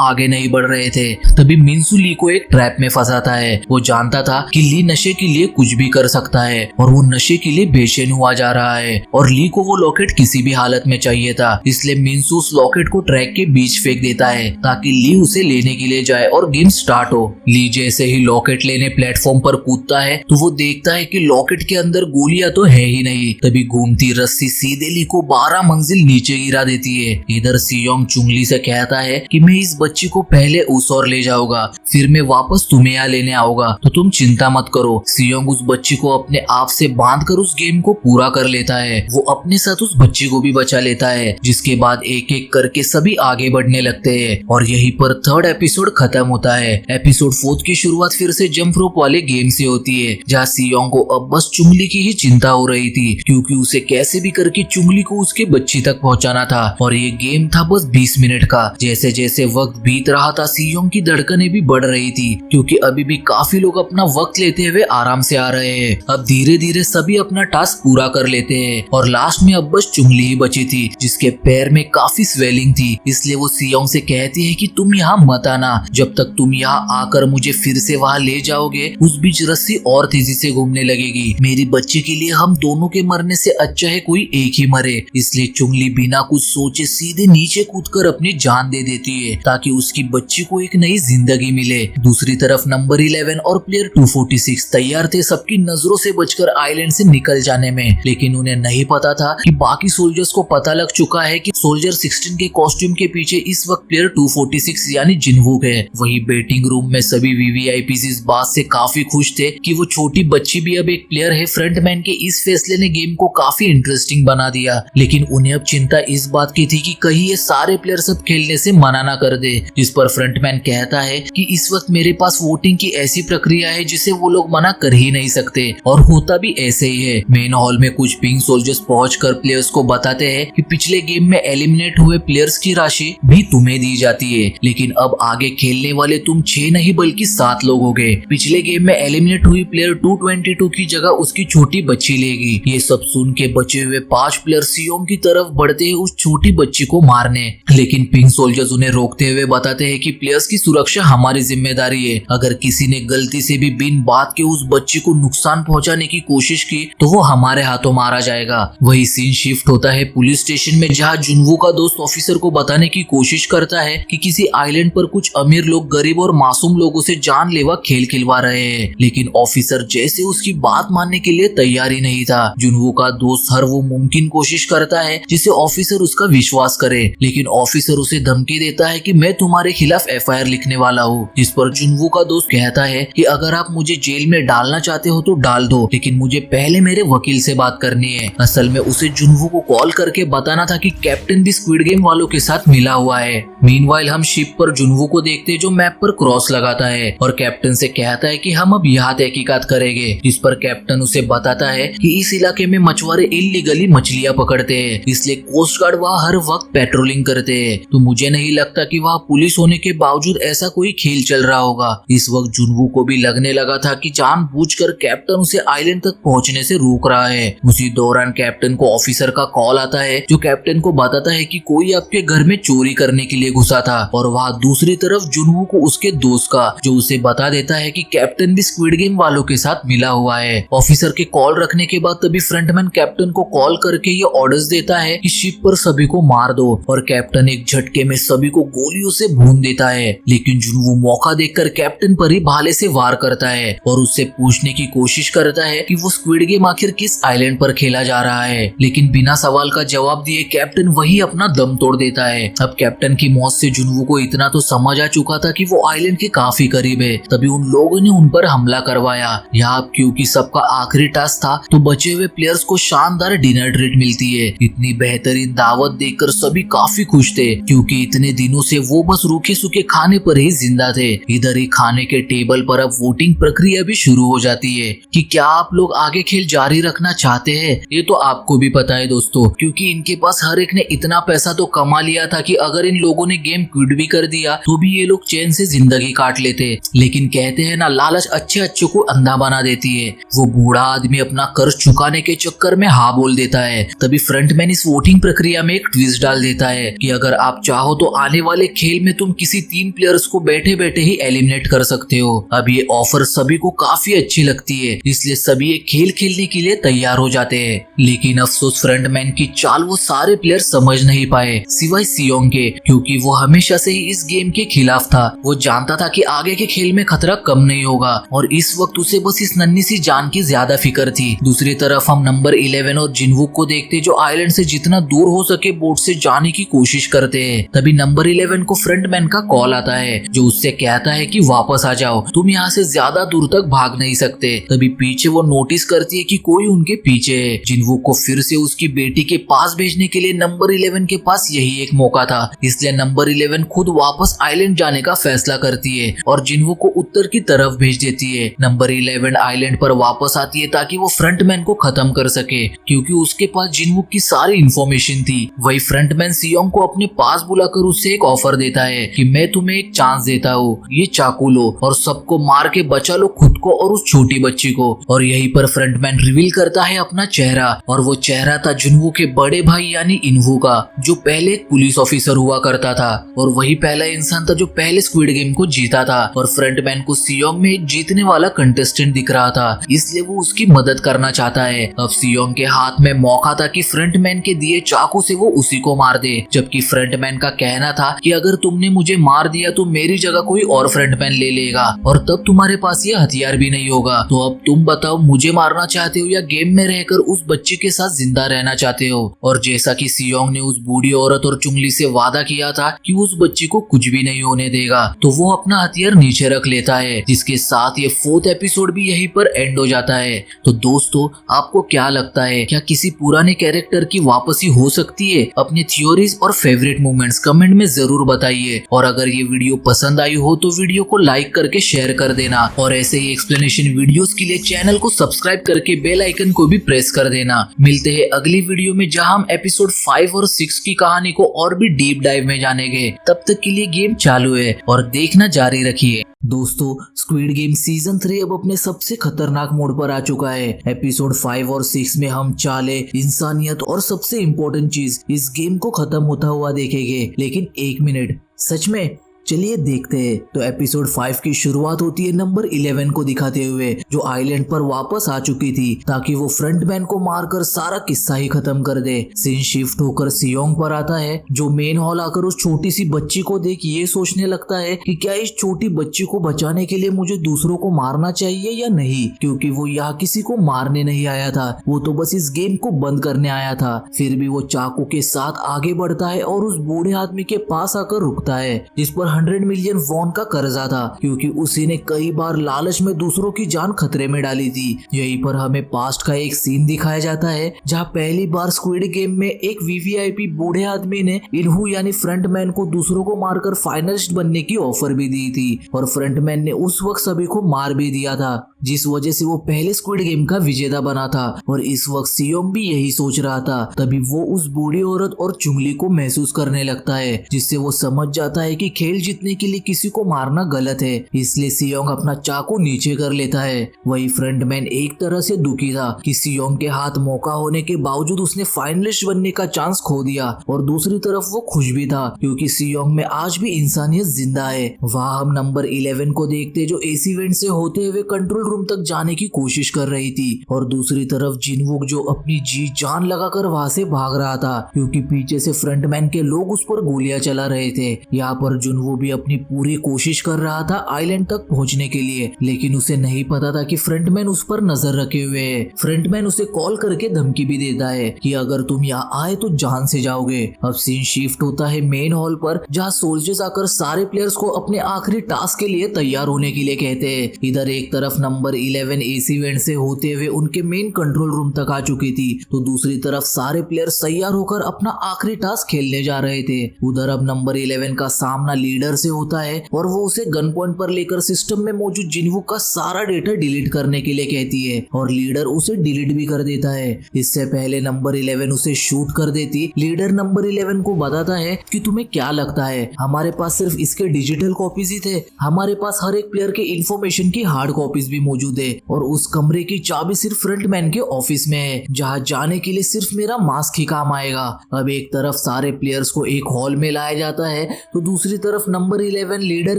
आगे नहीं बढ़ रहे थे। तभी मिन्सू ली को एक ट्रैप में फंसाता है। वो जानता था कि ली नशे के लिए कुछ भी कर सकता है और वो नशे के लिए बेचैन हुआ जा रहा है और ली को वो लॉकेट किसी भी हालत में चाहिए था। इसलिए मिन्सू उस लॉकेट को ट्रैक के बीच फेंक देता है ताकि ली उसे लेने के लिए जाए और गेम स्टार्ट हो। ली जैसे ही लॉकेट लेने प्लेटफॉर्म पर कूदता है तो वो देखता है कि लॉकेट के अंदर गोलियां तो है ही नहीं। तभी घूमती रस्सी सीधे ली को 12 मंजिल नीचे गिरा देती है। इधर सियोंग चुंगली से कहता है कि मैं इस बच्ची को पहले उस ओर ले जाऊंगा, फिर मैं वापस तुम्हें यहाँ लेने आऊंगा, तो तुम चिंता मत करो। सियोंग उस बच्ची को अपने आप से बांधकर उस गेम को पूरा कर लेता है। वो अपने साथ उस बच्ची को भी बचा लेता है, जिसके बाद एक एक करके सभी आगे बढ़ने लगते हैं और यहीं पर 3rd एपिसोड खत्म होता है। एपिसोड 4 की शुरुआत फिर से जंप रोप वाले गेम से होती है, जहाँ सियोंग को अब बस चुंगली की ही चिंता हो रही थी क्योंकि उसे कैसे भी करके चुंगली को उसके बच्ची तक पहुँचाना था और ये गेम था बस 20 मिनट का। जैसे जैसे वक्त बीत रहा था सियोंग की धड़कनें भी बढ़ रही थी क्योंकि अभी भी काफी लोग अपना वक्त लेते हुए आराम से आ रहे हैं। अब धीरे धीरे सभी अपना टास्क पूरा कर लेते हैं और लास्ट में अब बस चुंगली ही बची थी जिसके पैर में काफी स्वेलिंग थी। इसलिए वो सियोंग से कहती है कि तुम यहाँ मत आना, जब तक तुम यहाँ आकर मुझे फिर से वहाँ ले जाओगे उस बीच रस्सी और तेजी से घूमने लगेगी। मेरी बच्ची के लिए हम दोनों के मरने से अच्छा है कोई एक ही मरे। इसलिए चुंगली बिना कुछ सोचे सीधे नीचे कूदकर अपनी जान दे देती है ताकि उसकी बच्ची को एक नई जिंदगी मिले। दूसरी तरफ नंबर 11 और प्लेयर 246 तैयार थे सबकी नजरों से बचकर आइलैंड से निकल जाने में, लेकिन उन्हें नहीं पता था कि बाकी सोल्जर्स को पता लग चुका है कि सोल्जर 16 के कॉस्ट्यूम के पीछे इस वक्त प्लेयर 246 यानी जिनवूक है। वही बेटिंग रूम में सभी वीवीआईपीज इस बात से काफी खुश थे कि वो छोटी बच्ची भी अब एक प्लेयर है। फ्रंटमैन के इस फैसले ने गेम को काफी इंटरेस्टिंग बना दिया, लेकिन उन्हें अब चिंता इस बात की थी कि कहीं ये सारे प्लेयर सब खेलने से मना ना कर दे। जिस पर फ्रंटमैन कहता है कि इस वक्त मेरे पास वोटिंग की ऐसी प्रक्रिया है जिसे वो लोग मना कर ही नहीं सकते और होता भी ऐसे ही है। मेन हॉल में कुछ पिंक सोल्जर्स पहुंचकर प्लेयर्स को बताते हैं कि पिछले गेम में एलिमिनेट हुए प्लेयर्स की राशि भी तुम्हें दी जाती है, लेकिन अब आगे खेलने वाले तुम 6 नहीं बल्कि 7 लोग हो गए। पिछले गेम में एलिमिनेट हुई प्लेयर 222 की जगह उसकी छोटी बच्ची लेगी। ये सब सुन के बचे हुए 5 प्लेयर सियोंग की तरफ बढ़ते हैं उस छोटी बच्ची को मारने, लेकिन पिंक सोल्जर्स उन्हें रोकते हुए बताते हैं कि प्लेयर्स की सुरक्षा हमारी जिम्मेदारी है। अगर किसी ने गलती से भी बिन बात के उस बच्ची को नुकसान पहुंचाने की कोशिश की तो वो हमारे हाथों मारा जाएगा। वही सीन शिफ्ट होता है पुलिस स्टेशन में, जहां जुनवू का दोस्त ऑफिसर को बताने की कोशिश करता है कि किसी आइलैंड पर कुछ अमीर लोग गरीब और मासूम लोगों से जानलेवा खेल खिलवा रहे हैं, लेकिन ऑफिसर जैसे उसकी बात मानने के लिए तैयार ही नहीं था। जुनवू का दोस्त हर वो मुमकिन कोशिश करता है जिसे ऑफिसर उसका विश्वास करे, लेकिन ऑफिसर उसे धमकी देता है कि मैं तुम्हारे खिलाफ FIR लिखने वाला हूँ। जिस पर जुनवू का दोस्त कहता है कि अगर आप मुझे जेल में डालना चाहते हो तो डाल दो, लेकिन मुझे पहले मेरे वकील से बात करनी है। असल में उसे जुनवू को कॉल करके बताना था कि कैप्टन भी स्क्विड गेम वालों के साथ मिला हुआ है। मीनवाइल हम शिप पर जुनवू को देखते जो मैप पर क्रॉस लगाता है और कैप्टन से कहता है कि हम अब यहाँ तहकीकात करेंगे। जिस पर कैप्टन उसे बताता है कि इस इलाके में मछुआरे इल्लीगली मछलियाँ पकड़ते हैं, इसलिए कोस्ट गार्ड वहाँ हर वक्त पेट्रोलिंग करते हैं, तो मुझे नहीं लगता कि वहाँ पुलिस होने के बावजूद ऐसा कोई खेल चल रहा होगा। इस वक्त जुनवू को भी लगने लगा था कि जानबूझकर कैप्टन उसे आइलैंड तक पहुंचने से रोक रहा है। उसी दौरान कैप्टन को ऑफिसर का कॉल आता है जो कैप्टन को बताता है कि कोई आपके घर में चोरी करने के लिए घुसा था, और वहाँ दूसरी तरफ जुनवू को उसके दोस्त का जो उसे बता देता है कि कैप्टन भी स्क्विड गेम वालों के साथ मिला हुआ है। ऑफिसर के कॉल रखने के बाद तभी फ्रंटमैन कैप्टन को कॉल करके ये ऑर्डर्स देता है कि शिप पर सभी को मार दो, और कैप्टन एक झटके में सभी को गोलियों से भून देता है। लेकिन जुनवू मौका देखकर कैप्टन पर ही भाले से वार करता है और उससे पूछने की कोशिश करता है कि वो स्क्विड गेम आखिर किस आइलैंड पर खेला जा रहा है, लेकिन बिना सवाल का जवाब दिए कैप्टन वही अपना दम तोड़ देता है। अब कैप्टन की मौत से जुनवू को इतना तो समझ आ चुका था कि वो आइलैंड के काफी करीब है। तभी उन लोगों ने उन पर हमला करवाया। यहाँ क्योंकि सबका आखिरी टास्क था तो बचे हुए प्लेयर्स को शानदार डिनर ट्रीट मिलती है। इतनी बेहतरीन दावत देखकर सभी काफी खुश थे क्योंकि इतने दिनों से वो बस रूखे सूखे खाने पर ही जिंदा थे। इधर ही खाने के टेबल पर अब वोटिंग प्रक्रिया भी शुरू हो जाती है कि क्या आप लोग आगे खेल जारी रखना चाहते हैं। ये तो आपको भी पता है दोस्तों, क्योंकि इनके पास हर एक ने इतना पैसा तो कमा लिया था कि अगर इन लोगों ने गेम क्विट भी कर दिया तो भी ये लोग चैन से जिंदगी काट लेते। लेकिन कहते हैं ना, लालच अच्छे अच्छे को अंधा बना देती है। वो बूढ़ा आदमी अपना कर्ज चुकाने के चक्कर में हाँ बोल देता है। तभी फ्रंटमैन इस वोटिंग प्रक्रिया में एक ट्विस्ट डाल देता है कि अगर आप चाहो तो आने वाले खेल में तुम किसी 3 प्लेयर्स को बैठे बैठे ही एलिमिनेट कर सकते हो। अब ये ऑफर सभी को काफी अच्छी लगती है, इसलिए सभी ये खेल खेलने के लिए तैयार हो जाते हैं। लेकिन अफसोस फ्रंटमैन की चाल वो सारे प्लेयर समझ नहीं पाए सिवाय सियोंग के, क्योंकि वो हमेशा से ही इस गेम के खिलाफ था। वो जानता था कि आगे के खेल में खतरा कम नहीं होगा और इस वक्त उसे बस इस नन्ही सी जान की ज्यादा फिक्र थी। दूसरी तरफ हम नंबर 11 और जिनवुक को देखते जो आइलैंड से जितना दूर हो सके बोट से जाने की कोशिश करते हैं। तभी नंबर 11 को फ्रंटमैन का कॉल आता है जो उससे कहता है कि वापस आ जाओ, तुम यहाँ से ज्यादा दूर तक भाग नहीं सकते। तभी पीछे वो नोटिस करती है कि कोई उनके पीछे है। जिनवुक को फिर से उसकी बेटी के पास भेजने के लिए नंबर 11 के पास यही एक मौका था, इसलिए नंबर 11 खुद वापस आइलैंड जाने का फैसला करती है और जिनवुक को उत्तर की तरफ भेज देती है। नंबर 11 आइलैंड पर वापस आती है ताकि वो फ्रंटमैन को खत्म कर सके, क्योंकि उसके पास जिनवुक की सारी इंफॉर्मेशन थी। वही फ्रंटमैन सियोंग को अपने पास बुलाकर उससे एक ऑफर देता है कि मैं तुम्हें एक चांस देता हूँ, ये चाकू लो और सबको मार के बचा लो खुद को और उस छोटी बच्ची को। और यहीं पर फ्रंटमैन रिवील करता है अपना चेहरा, और वो चेहरा था जुनवू के बड़े भाई यानी इनवू का, जो पहले एक पुलिस ऑफिसर हुआ करता था और वही पहला इंसान था जो पहले स्क्विड गेम को जीता था। और फ्रंटमैन को सियोंग में एक जीतने वाला कंटेस्टेंट दिख रहा था, इसलिए वो उसकी मदद करना चाहता है। अब सियोंग के हाथ में मौका था कि फ्रंटमैन के दिए चाकू से वो उसी को मार दे, जबकि फ्रंटमैन का कहना था कि अगर तुमने मुझे मार दिया तो मेरी जगह कोई और फ्रंटमैन ले लेगा और तब तुम्हारे पास ये हथियार भी नहीं होगा। तो अब तुम बताओ, मुझे मारना चाहते हो या गेम में रहकर उस बच्ची के साथ जिंदा रहना चाहते हो। और जैसा कि सियोंग ने उस बूढ़ी औरत और चुंगली से वादा किया था कि उस बच्ची को कुछ भी नहीं होने देगा, तो वो अपना हथियार नीचे रख लेता है, जिसके साथ ये 4th एपिसोड भी यहीं पर एंड हो जाता है। तो दोस्तों, आपको क्या लगता है, क्या किसी पुराने कैरेक्टर की वापसी हो सकती है? अपने थ्योरीज और फेवरेट मोमेंट्स कमेंट में जरूर बताइए। और अगर ये वीडियो पसंद आई हो तो वीडियो को लाइक करके शेयर कर देना और ऐसे ही एक्सप्लेनेशन वीडियोस के लिए चैनल को सब्सक्राइब करके बेल आइकन को भी प्रेस कर देना। मिलते हैं अगली वीडियो में जहां हम एपिसोड 5 और 6 की कहानी को और भी डीप डाइव में जानेंगे। तब तक के लिए गेम चालू है और देखना जारी रखिए। दोस्तों, स्क्विड गेम सीजन 3 अब अपने सबसे खतरनाक मोड पर आ चुका है। एपिसोड 5 और 6 में हम चाले, इंसानियत और सबसे इम्पोर्टेंट चीज इस गेम को खत्म होता हुआ देखेंगे। लेकिन एक मिनट, सच में? चलिए देखते हैं। तो एपिसोड 5 की शुरुआत होती है नंबर 11 को दिखाते हुए, जो आइलैंड पर वापस आ चुकी थी ताकि वो फ्रंटमैन को मारकर सारा किस्सा ही खत्म कर दे। सीन शिफ्ट होकर सियोंग पर आता है, जो मेन हॉल आकर उस छोटी सी बच्ची को देख ये सोचने लगता है कि क्या इस छोटी बच्ची को बचाने के लिए मुझे दूसरों को मारना चाहिए या नहीं, क्योंकि वो यहाँ किसी को मारने नहीं आया था, वो तो बस इस गेम को बंद करने आया था। फिर भी वो चाकू के साथ आगे बढ़ता है और उस बूढ़े आदमी के पास आकर रुकता है, जिस पर 100 मिलियन वॉन का कर्जा था, क्योंकि उसी ने कई बार लालच में दूसरों की जान खतरे में डाली थी। यहीं पर हमें पास्ट का एक सीन दिखाया जाता है जहां पहली बार स्क्विड गेम में एक वीवीआईपी बूढ़े आदमी ने इनहू यानी फ्रंटमैन को दूसरों को मारकर फाइनलिस्ट बनने की ऑफर भी दी थी और फ्रंटमैन ने उस वक्त सभी को मार भी दिया था, जिस वजह से वो पहले स्क्विड गेम का विजेता बना था। और इस वक्त सियोंग भी यही सोच रहा था। तभी वो उस बूढ़ी औरत और चुंगली को महसूस करने लगता है, जिससे वो समझ जाता है कि खेल जीतने के लिए किसी को मारना गलत है। इसलिए सियोंग अपना चाकू नीचे कर लेता है। वही फ्रंटमैन एक तरह से दुखी था कि सियोंग के हाथ मौका होने के बावजूद उसने फाइनलिस्ट बनने का चांस खो दिया, और दूसरी तरफ वो खुश भी था क्योंकि सियोंग में आज भी इंसानियत जिंदा है। वहाँ हम नंबर 11 को देखते जो एसी वेंट से होते हुए कंट्रोल रूम तक जाने की कोशिश कर रही थी और दूसरी तरफ जिनवुक जो अपनी जी जान लगाकर वहां से भाग रहा था क्योंकि पीछे से फ्रंटमैन के लोग उस पर गोलियां चला रहे थे। यहाँ पर जुनवो भी अपनी पूरी कोशिश कर रहा था आइलैंड तक पहुंचने के लिए, लेकिन उसे नहीं पता था कि फ्रंटमैन उस पर नजर रखे हुए है। फ्रंटमैन उसे कॉल करके धमकी भी देता है कि अगर तुम यहाँ आए तो जान से जाओगे। अब सीन शिफ्ट होता है मेन हॉल पर, जहाँ सोल्जर्स आकर सारे प्लेयर्स को अपने आखिरी टास्क के लिए तैयार होने के लिए कहते हैं। इधर एक तरफ नंबर 11 एसी वेंट से होते हुए उनके मेन कंट्रोल रूम तक आ चुकी थी, तो दूसरी तरफ सारे प्लेयर्स तैयार होकर अपना आखिरी टास्क खेलने जा रहे थे। उधर अब नंबर 11 का सामना लीडर से होता है और वो उसे गन पॉइंट पर लेकर सिस्टम में मौजूद जिनवुक का सारा डेटा डिलीट करने के लिए कहती है और लीडर उसे डिलीट भी कर देता है। इससे पहले नंबर 11 उसे शूट कर देती। लीडर नंबर 11 को बताता है कि तुम्हें क्या लगता है हमारे पास सिर्फ इसके डिजिटल कॉपीज ही थे? हमारे पास हर एक प्लेयर के इंफॉर्मेशन की हार्ड कॉपीज भी मौजूद है और उस कमरे की चाबी सिर्फ फ्रंटमैन के ऑफिस में है, जहाँ जाने के लिए सिर्फ मेरा मास्क ही काम आएगा। अब एक तरफ सारे प्लेयर्स को एक हॉल में लाया जाता है तो दूसरी तरफ नंबर 11 लीडर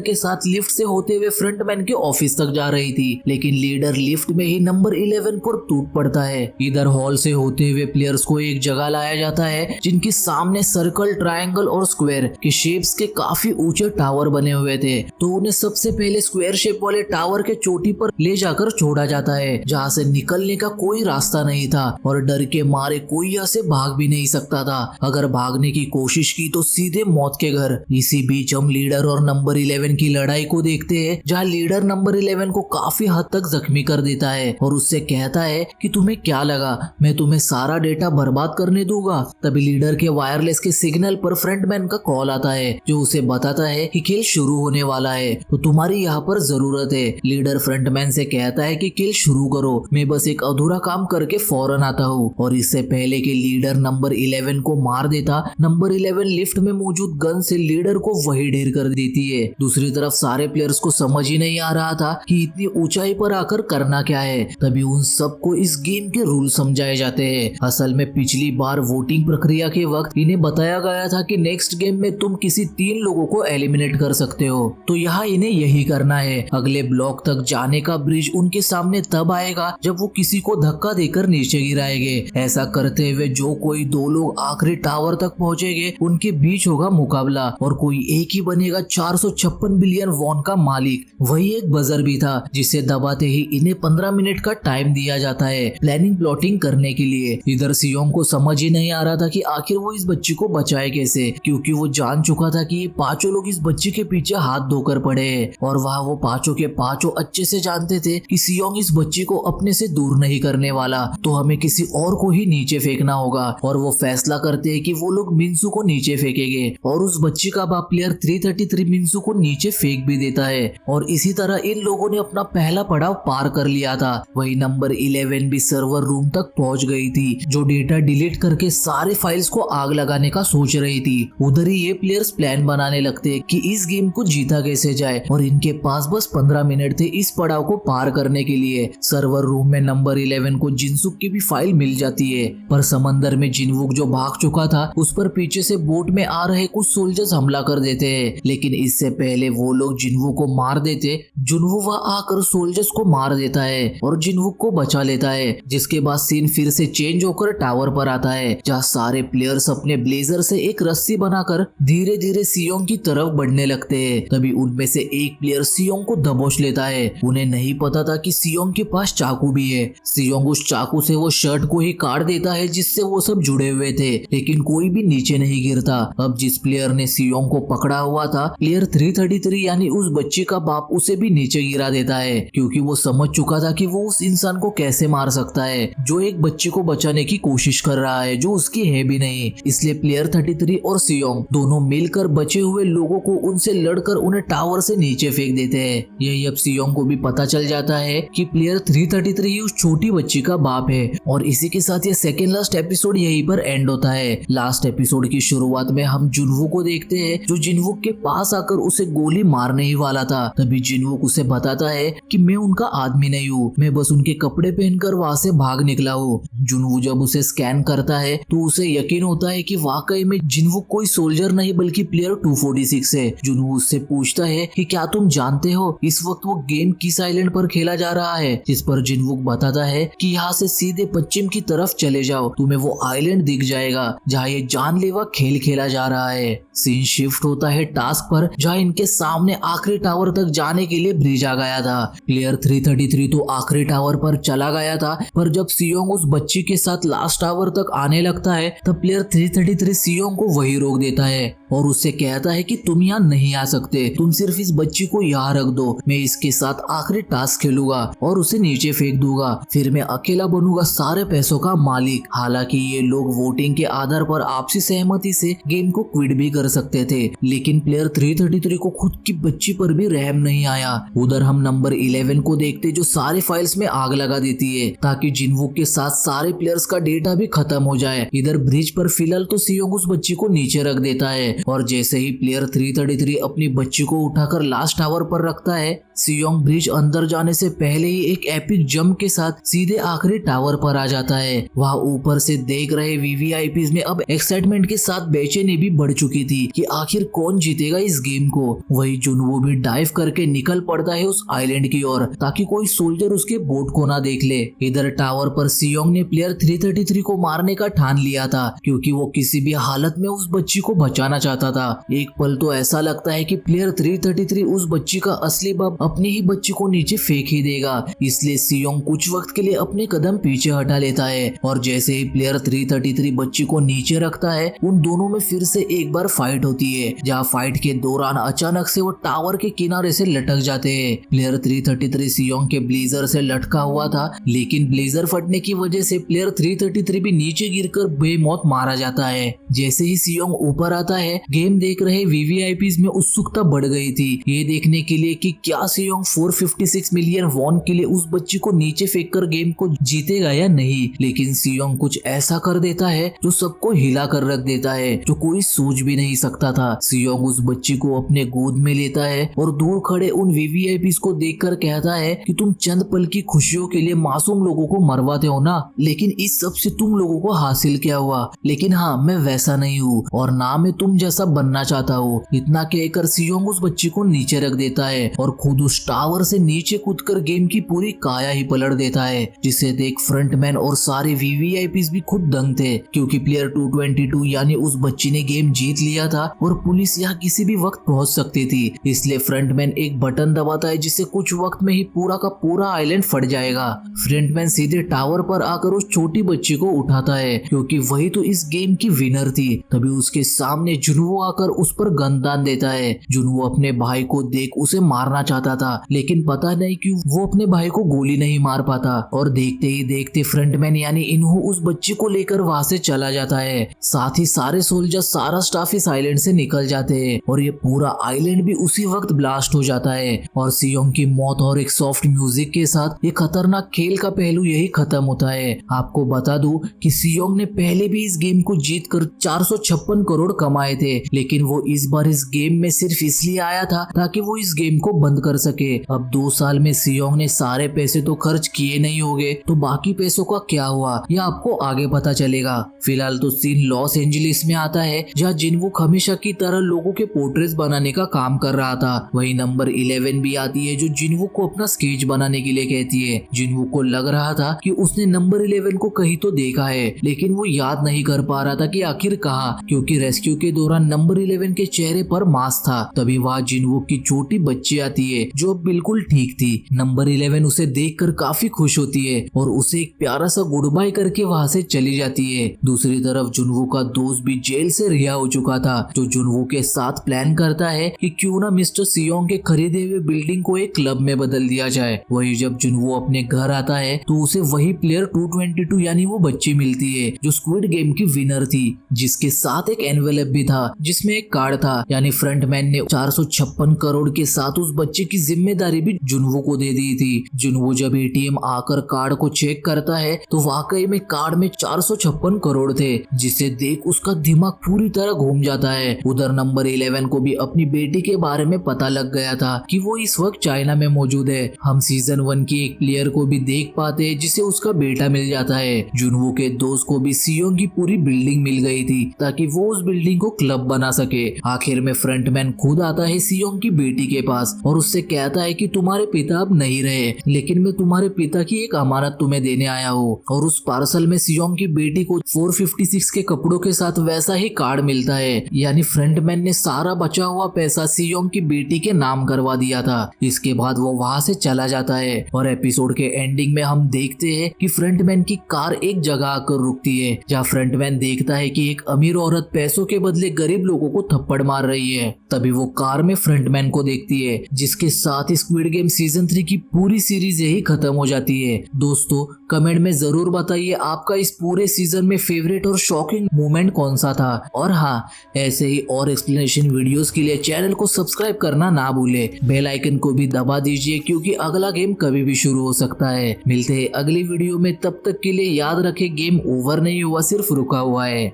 के साथ लिफ्ट से होते हुए फ्रंटमैन के ऑफिस तक जा रही थी, लेकिन लीडर लिफ्ट में ही नंबर 11 पर टूट पड़ता है। इधर हॉल से होते हुए प्लेयर्स को एक जगह लाया जाता है जिनके सामने सर्कल, ट्रायंगल और स्क्वायर के शेप्स के काफी ऊंचे टावर बने हुए थे, तो उन्हें सबसे पहले स्क्वायर शेप वाले टावर के चोटी पर ले जाकर छोड़ा जाता है, जहाँ से निकलने का कोई रास्ता नहीं था और डर के मारे कोई यहाँ से भाग भी नहीं सकता था। अगर भागने की कोशिश की तो सीधे मौत के घर। इसी बीच हम लीडर और नंबर 11 की लड़ाई को देखते हैं, जहाँ लीडर नंबर 11 को काफी हद तक जख्मी कर देता है और उससे कहता है कि तुम्हें क्या लगा मैं तुम्हें सारा डेटा बर्बाद करने दूंगा। तभी लीडर के वायरलेस के सिग्नल पर फ्रंटमैन का कॉल आता है जो उसे बताता है कि खेल शुरू होने वाला है, तो तुम्हारी यहाँ पर जरूरत है। लीडर फ्रंटमैन से कहता है कि खेल शुरू करो, मैं बस एक अधूरा काम करके फौरन आता हूँ। और इससे पहले कि लीडर नंबर 11 को मार देता, नंबर 11 लिफ्ट में मौजूद गन से लीडर को वही ढेर कर देती है। दूसरी तरफ सारे प्लेयर्स को समझ ही नहीं आ रहा था कि इतनी ऊंचाई पर आकर करना क्या है। तभी उन सबको इस गेम के रूल समझाए जाते हैं। असल में पिछली बार वोटिंग प्रक्रिया के वक्त इन्हें बताया गया था कि नेक्स्ट गेम में तुम किसी 3 लोगों को एलिमिनेट कर सकते हो, तो यहाँ इन्हें यही करना है। अगले ब्लॉक तक जाने का ब्रिज उनके सामने तब आएगा जब वो किसी को धक्का देकर नीचे गिराएंगे। ऐसा करते हुए जो कोई 2 लोग आखिरी टावर तक पहुंचेंगे उनके बीच होगा मुकाबला और कोई एक ही बनेगा 456 बिलियन वॉन का मालिक। वही एक बजर भी था जिसे दबाते ही इन्हें 15 मिनट का टाइम दिया जाता है प्लानिंग प्लॉटिंग करने के लिए। इधर सियोंग को समझ ही नहीं आ रहा था कि आखिर वो इस बच्ची को बचाए कैसे, क्योंकि वो जान चुका था कि ये 5 लोग इस बच्ची के पीछे हाथ धोकर पड़े हैं और वहाँ वो 5 के 5 अच्छे से जानते थे कि सियोंग इस बच्ची को अपने से दूर नहीं करने वाला, तो हमें किसी और को ही नीचे फेंकना होगा। और वो फैसला करते हैं कि वो लोग मिन्सू को नीचे फेंकेंगे और उस बच्ची का बाप प्लेयर 333 मिन्सू को नीचे फेंक भी देता है और इसी तरह इन लोगों ने अपना पहला पड़ाव पार कर लिया था। वही नंबर 11 भी सर्वर रूम तक पहुंच गई थी, जो डेटा डिलीट करके सारे फाइल्स को आग लगाने का सोच रही थी। उधर ही ये प्लेयर्स प्लान बनाने लगते कि इस गेम को जीता कैसे जाए और इनके पास बस 15 मिनट थे इस पड़ाव को पार करने के लिए। सर्वर रूम में नंबर 11 को जिनसुक की भी फाइल मिल जाती है, पर समंदर में जिनवुक जो भाग चुका था उस पर पीछे से बोट में आ रहे कुछ सोल्जर्स हमला कर देते हैं, लेकिन इससे पहले वो लोग जिनवुक को मार देते। जुनवुक वहां आकर सोल्जर्स को मार देता है और जिनवुक को बचा लेता है, जिसके बाद सीन फिर से चेंज होकर टावर पर आता है, जहाँ सारे प्लेयर्स अपने ब्लेजर से एक रस्सी बनाकर धीरे धीरे सियोंग की तरफ बढ़ने लगते हैं। तभी उनमें से एक प्लेयर सियोंग को दबोच लेता है। उन्हें नहीं पता था कि सियोंग के पास चाकू भी है। सियोंग उस चाकू से वो शर्ट को ही काट देता है जिससे वो सब जुड़े हुए थे, लेकिन कोई भी नीचे नहीं गिरता। अब जिस प्लेयर ने सियोंग को पकड़ा हुआ था, प्लेयर 333 यानी उस बच्चे का बाप, उसे भी नीचे गिरा देता है, क्योंकि वो समझ चुका था कि वो उस इंसान को कैसे मार सकता है जो एक बच्चे को बचाने की कोशिश कर रहा है जो उसकी है भी नहीं। इसलिए प्लेयर 33 और सियोंग दोनों मिलकर बचे हुए लोगों को उनसे लड़कर उन्हें टावर से नीचे फेंक देते हैं। यही अब सियोंग को भी पता चल जाता है कि प्लेयर 333 उस छोटी बच्ची का बाप है। और इसी के साथ ये सेकेंड लास्ट एपिसोड यहीं पर एंड होता है। लास्ट एपिसोड की शुरुआत में हम जुनवुक को देखते हैं जो जिनवुक के पास आकर उसे गोली मारने ही वाला था। तभी जिनवुक उसे बताता है कि मैं उनका आदमी नहीं हूँ, मैं बस उनके कपड़े पहनकर वहाँ से भाग निकला हूँ। जुनवुक जब उसे स्कैन करता है तो उसे यकीन होता है कि वाकई में जिनवुक कोई सोल्जर नहीं बल्कि प्लेयर 246 है। जुनवुक उससे पूछता है कि क्या तुम जानते हो इस वक्त वो गेम किस आइलैंड पर पर खेला जा रहा है, जिस पर जिनवुक बताता है कि यहाँ से सीधे पश्चिम की तरफ चले जाओ, तुम्हें वो आइलैंड दिख जाएगा जहाँ ये जानलेवा खेल खेला जा रहा है। सीन शिफ्ट होता है टास्क पर, जहाँ इनके सामने आखिरी टावर तक जाने के लिए ब्रिज आ गया था। प्लेयर 333 तो आखिरी टावर पर चला गया था, पर जब सियोंग उस बच्ची के साथ लास्ट टावर तक आने लगता है तब प्लेयर 333 सियोंग को वही रोक देता है और उससे कहता है कि तुम यहाँ नहीं आ सकते, तुम सिर्फ इस बच्ची को यहाँ रख दो, मैं इसके साथ आखिरी टास्क खेलूंगा और उसे नीचे फेंक दूंगा, फिर मैं अकेला बनूंगा सारे पैसों का मालिक। हालांकि ये लोग वोटिंग के आधार पर आपसी सहमति से गेम को क्विट भी कर सकते थे, लेकिन प्लेयर 333 को खुद की बच्ची पर भी रहम नहीं आया। उधर हम नंबर 11 को देखते जो सारे फाइल्स में आग लगा देती है ताकि जिनवुक के साथ सारे प्लेयर्स का डेटा भी खत्म हो जाए। इधर ब्रिज पर फिलहाल तो सियोंग उस बच्ची को नीचे रख देता है और जैसे ही प्लेयर 333 अपनी बच्ची को उठाकर लास्ट टावर पर रखता है, सियोंग ब्रिज अंदर जाने से पहले ही एक एपिक जंप के साथ सीधे आखिरी टावर पर आ जाता है। वहाँ ऊपर से देख रहे वीवीआईपीज में अब एक्साइटमेंट के साथ बेचैनी भी बढ़ चुकी थी कि आखिर कौन जीतेगा इस गेम को। वही जुनवो भी डाइव करके निकल पड़ता है उस आइलैंड की ओर ताकि कोई सोल्जर उसके बोट को ना देख ले। इधर टावर पर सियोंग ने प्लेयर 333 को मारने का ठान लिया था क्योंकि वो किसी भी हालत में उस बच्ची को बचाना चाहता था। एक पल तो ऐसा लगता है कि प्लेयर 333 उस बच्ची का असली बाप अपनी ही बच्ची को नीचे फेंक ही देगा, इसलिए सियोंग कुछ वक्त के लिए अपने कदम पीछे हटा लेता है और जैसे ही प्लेयर 333 बच्ची को नीचे रखता है उन दोनों में फिर से एक बार फाइट होती है, जहाँ फाइट के दौरान अचानक से वो टावर के किनारे से लटक जाते हैं। प्लेयर 333 सियोंग के ब्लेजर से लटका हुआ था, लेकिन ब्लेजर फटने की वजह से प्लेयर 333 भी नीचे गिरकर बेमौत मारा जाता है। जैसे ही सियोंग ऊपर आता है, गेम देख रहे वीवीआईपीज में उत्सुकता बढ़ गई थी ये देखने के लिए कि क्या सियोंग 456 मिलियन वॉन के लिए उस बच्ची को नीचे फेंककर गेम को जीतेगा या नहीं। लेकिन सियोंग कुछ ऐसा कर देता है जो सबको हिला कर रख देता है, जो कोई सोच भी नहीं सकता था। सियोंग उस बच्ची को अपने गोद में लेता है और दूर खड़े उन वीवीआईपीज को देखकर कहता है कि तुम चंद पल की खुशियों के लिए मासूम लोगों को मरवाते हो ना, लेकिन इस सब से तुम लोगों को हासिल क्या हुआ। लेकिन हाँ, मैं वैसा नहीं हूँ और ना मैं तुम जैसा बनना चाहता हूँ। इतना कहकर सियोंग उस बच्ची को नीचे रख देता है और खुद उस टावर से नीचे कूदकर गेम की पूरी काया ही पलट देता है, जिसे देख फ्रंटमैन और सारे वीवीआईपीज भी खुद दंग थे क्योंकि प्लेयर 222 यानी उस बच्ची ने गेम जीत लिया था और पुलिस यहाँ किसी भी वक्त पहुंच सकती थी। इसलिए फ्रंटमैन एक बटन दबाता है जिससे कुछ वक्त में ही पूरा का पूरा आइलैंड फट जाएगा। फ्रंटमैन सीधे टावर पर आकर उस छोटी बच्ची को उठाता है क्योंकि वही तो इस गेम की विनर थी। तभी उसके सामने जुनवो आकर उस पर गन दान देता है। जुनवो अपने भाई को देख उसे मारना चाहता था, लेकिन पता नहीं क्यों वो अपने भाई को गोली नहीं मार पाता और देखते ही देखते फ्रंटमैन यानी इन्हो उस बच्ची को लेकर वहां से चला जाता है। साथ ही सारे सोल्जर, सारा स्टाफ इस आइलैंड से निकल जाते हैं और ये पूरा आइलैंड भी उसी वक्त ब्लास्ट हो जाता है और सियोंग की मौत और एक सॉफ्ट म्यूजिक के साथ ये खतरनाक खेल का पहलू यही खत्म होता है। आपको बता दूं कि सियोंग ने पहले भी इस गेम को जीतकर 456 करोड़ कमाए थे, लेकिन वो इस बार इस गेम में सिर्फ इसलिए आया था ताकि वो इस गेम को बंद कर सके। अब 2 साल में सियोंग ने सारे पैसे तो खर्च किए नहीं होंगे, तो बाकी पैसों का क्या हुआ यह आपको आगे पता चलेगा। फिलहाल तो सीन लॉस एंजलिस में आता है जहाँ जिनवुक हमेशा की तरह लोगों के पोर्ट्रेट्स बनाने का काम कर रहा था। वही नंबर 11 भी आती है जो जिनवुक को अपना स्केच बनाने के लिए कहती है। जिनवुक को लग रहा था कि उसने नंबर 11 को कहीं तो देखा है, लेकिन वो याद नहीं कर पा रहा था कि आखिर कहा, क्योंकि रेस्क्यू के दौरान नंबर 11 के चेहरे पर मास्क था। तभी वहाँ जिनवुक की छोटी बच्ची आती है जो बिल्कुल ठीक थी। नंबर 11 उसे देखकर काफी खुश होती है और उसे एक प्यारा सा गुड बाय करके वहाँ से चली जाती है। दूसरी तरफ जुनवो का दोस्त भी जेल से रिहा हो चुका था, जो जुनवो के साथ प्लान करता है कि क्यों ना मिस्टर सियोंग के खरीदे हुए बिल्डिंग को एक क्लब में बदल दिया जाए। वही जब जुनवो अपने घर आता है तो उसे वही प्लेयर 222 यानी वो बच्ची मिलती है जो स्क्विड गेम की विनर थी, जिसके साथ एक एनवेलप भी था जिसमें एक कार्ड था। यानी फ्रंटमैन ने 456 करोड़ के साथ उस बच्चे की जिम्मेदारी भी जुनवो को दे दी थी। जुनवो जब एटीएम आकर कार्ड को चेक करता है तो वाकई में कार्ड में 456 करोड़ थे, जिसे देख उसका दिमाग पूरी तरह घूम जाता है। उधर नंबर 11 को भी अपनी बेटी के बारे में पता लग गया था कि वो इस वक्त चाइना में मौजूद है। हम सीजन 1 की एक प्लेयर को भी देख पाते हैं जिसे उसका बेटा मिल जाता है। जुनवो के दोस्त को भी सियोंग की पूरी बिल्डिंग मिल गई थी ताकि वो उस बिल्डिंग को क्लब बना सके। आखिर में फ्रंटमैन खुद आता है सियोंग की बेटी के पास और उससे कहता है कि तुम्हारे पिता अब नहीं रहे, लेकिन मैं तुम्हारे पिता की एक अमानत तुम्हें देने आया हूँ। और उस पार्सल में सियोंग की बेटी को 456 के कपड़ों के साथ वैसा ही कार्ड मिलता है, यानी फ्रंटमैन ने सारा बचा हुआ पैसा सियोंग की बेटी के नाम करवा दिया था। इसके बाद वो वहाँ से चला जाता है और एपिसोड के एंडिंग में हम देखते हैं कि फ्रंटमैन की कार एक जगह आकर रुकती है, जहाँ फ्रंटमैन देखता है कि एक अमीर औरत पैसों के बदले गरीब लोगों को थप्पड़ मार रही है। तभी वो कार में फ्रंटमैन को देखती है, जिसके साथ ही स्क्विड गेम सीजन 3 की पूरी सीरीज यही खत्म हो जाती है। दोस्तों कमेंट में जरूर बताइए आपका इस पूरे सीजन में फेवरेट और शॉकिंग मोमेंट कौन सा था। और हाँ, ऐसे ही और एक्सप्लेनेशन वीडियोस के लिए चैनल को सब्सक्राइब करना ना भूले, बेल आइकन को भी दबा दीजिए क्योंकि अगला गेम कभी भी शुरू हो सकता है। मिलते हैं अगली वीडियो में, तब तक के लिए याद रखें गेम ओवर नहीं हुआ, सिर्फ रुका हुआ है।